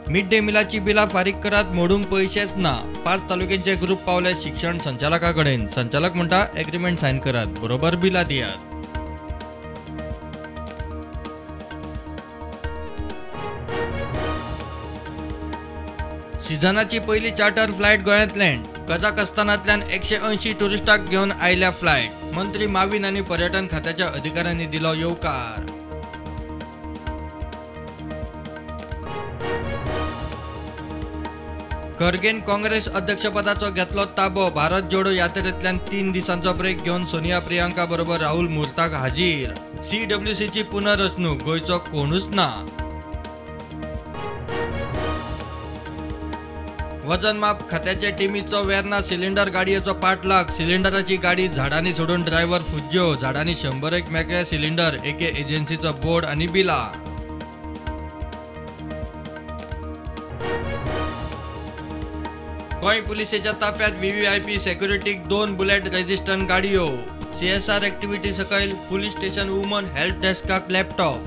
Mid day मिलाची बिला फारीक करात मोडूंक पैसेच ना। 5 तालुक्यांचे ग्रुप पावले शिक्षण संचालकाकडेन। संचालक म्हणटा एग्रीमेंट साइन करात, बरोबर बिला दियात। सिजनाची पहिली चार्टर फ्लायट गोंयांत लँड। कझाकस्तानांतल्यान 180 टुरिस्टांक घेवन आयल्या फ्लायट। मंत्री माविन आनी पर्यटन खात्याच्या अधिकाऱ्यांनी दिलो येवकार। खरगेन काँग्रेस अध्यक्षपदाचो घेतलो ताबो। भारत जोडो यात्रेंतल्यान 3 दिसांचो ब्रेक घेवन सोनिया प्रियांका बरोबर राहुल मुर्ताक हाजीर। CWCची पुनर्रचणूक, गोंयचो कोणूच ना। वजनमाप खात्याचे टिमीचो वेर्ना सिलिंडर गाडयेचो पाठलाग। सिलिंडराची गाडी झाडांनी सोडून ड्रायव्हर फुज्यो। झाडांनी 100 मेकळे सिलिंडर, एके एजन्सीचो बोर्ड आनी बिला। गोंय पुलिसेच्या ताफ्यात VVIP सेक्युरिटीक 2 बुलेट रेजिस्टंट गाडयो। CSR एक्टिव्हिटी सकयल पुलीस स्टेशन वुमन हेल्प डेस्काक लॅपटॉप।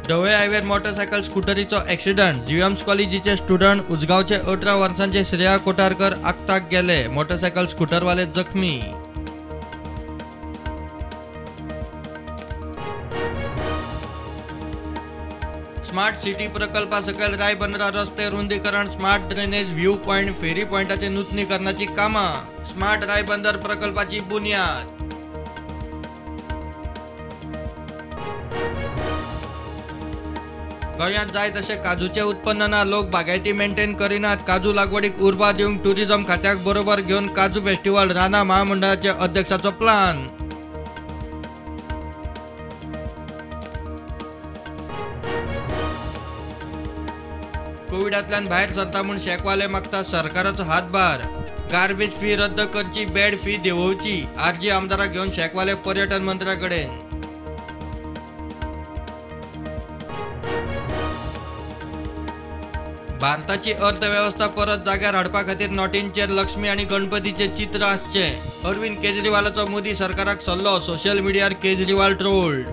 ढवळे हायवेर मोटरसायकल स्कूटरीचो एक्सिडंट। GMS कॉलेजीचे स्टुडंट उजगावचे 18 वर्सांचे श्रेया कोटारकर आगताक गेले। मोटरसायकल स्कूटरवाले जखमी। स्मार्ट सिटी प्रकल्पा सकयल रायबंदरा रस्ते रुंदीकरण, स्मार्ट ड्रेनेज, व्ह्यू पॉइंट, फेरी पॉइंटाचे नूतनीकरणाची कामां। स्मार्ट रायबंदर प्रकल्पाची बुन्याद। गोंयांत जाय तशें काजूचे उत्पन्न ना। लोक बागायती मेंटेन करिनात। काजू लागवडीक उर्बा दिवंक टुरिझम खात्याक बरोबर घेवन काजू फेस्टिवल। राना महामंडळाचे अध्यक्षाचो प्लान। कोविडांतल्यान भायर सरता म्हूण शेकवाले मागता सरकाराचो हातभार। गार्बेज फी रद्द करची, बेड फी देंवोवची। आरजी आमदाराक घेवन शेकवाले पर्यटन मंत्र्या कडेन। भारताची अर्थव्यवस्था परत जाग्यार हाडपा खातीर नोटींचेर लक्ष्मी आनी गणपतीचे चित्र आसचे। अरविंद केजरीवालाचो मोदी सरकाराक सल्लो। सोशल मिडियार केजरीवाल ट्रोल्ड।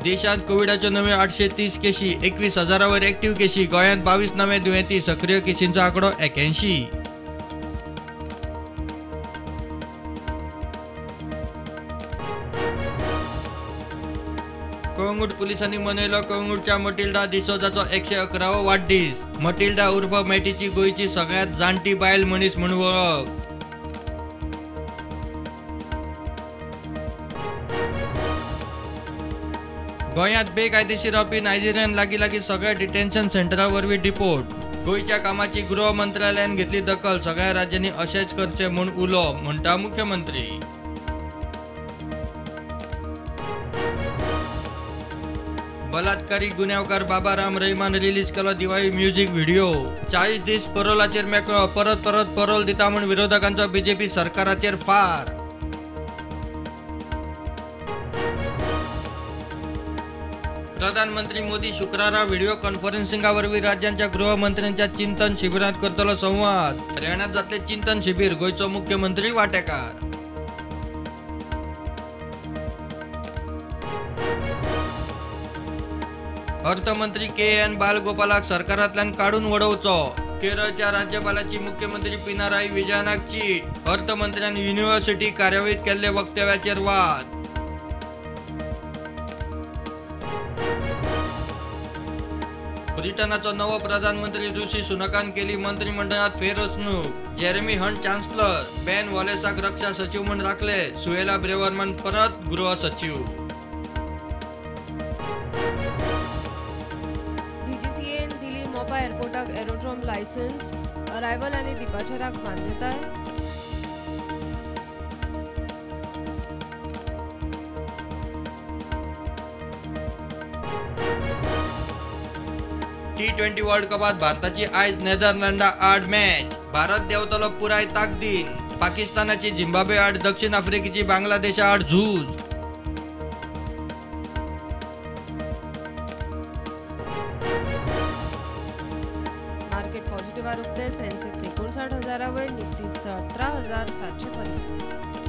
देशांत कोविडाच्यो नव्यो 830 केशी। 21,000 वयर एक्टिव्ह केशी। गोंयांत 22 नवे दुयेंती। सक्रिय केशींचो आंकडो 81। कळंगूट पुलिसांनी मनयलो कळंगूटच्या मटिल्डा डिसोजाचो 111वो वाडदीस। मटिल्डा उर्फ मेटीची गोंयची सगळ्यांत जाणटी बायल मनीस म्हूण वळख। गोंयांत बेकायदेशीर रावपी नायजेरियन लागीं सगळ्या डिटेन्शन सेंटरा वरवीं डिपोर्ट। गोंयच्या कामाची गृह मंत्रालयान घेतली दखल। सगळ्या राज्यांनी अशेंच करचे म्हूण उलो, म्हणटा मुख्यमंत्री। बलात्कारी गुन्यांवकार बाबा राम रहिमान रिलीज केलो दिवाळी म्युझिक व्हिडिओ। 40 दीस परोलाचेर मेकळो। परत परोल दिता म्हूण विरोधकांचो BJP सरकाराचेर फार। प्रधानमंत्री मोदी शुक्रारा व्हिडिओ कॉन्फरन्सिंगा वरवीं राज्यांच्या गृहमंत्र्यांच्या चिंतन शिबिरांत करतलो संवाद। हरियाणात जातले चिंतन शिबीर, गोंयचो मुख्यमंत्री वांटेकार। अर्थमंत्री KN बालगोपालाक सरकारांतल्यान काडून वडोवचो। केरळच्या राज्यपालाची मुख्यमंत्री पिनाराई विजयनाक चीट। अर्थमंत्र्यान युनिव्हर्सिटी कार्यावळीत केल्ले वक्तव्याचेर वाद। ब्रिटनाचो नवो प्रधानमंत्री ऋषी सुनकान केली मंत्रिमंडळात फेररचणूक। जेरेमी हंट चान्सलर, बेन वॉलेसाक रक्षा सचिव म्हूण राखले। सुएला ब्रेवरमन परत गृह सचिव। DGCAन दिली मोपा एअरपोर्टाक एरोड्रोम लायसन्स। अरायवल आनी डिपार्चराक मान्यताय। T20 वर्ल्ड कपात भारताची आयज नेदरलँडा आड मॅच। भारत देंवतलो पुराय ताकदीन। पाकिस्तानाची झिम्बाब्वे आड, दक्षिण आफ्रिकेची बांगलादेशा आड झूज। मार्केट पॉझिटिव्हार उक्ते सेन्सेक्स 59,000 वयर, निफ्टी 17,750.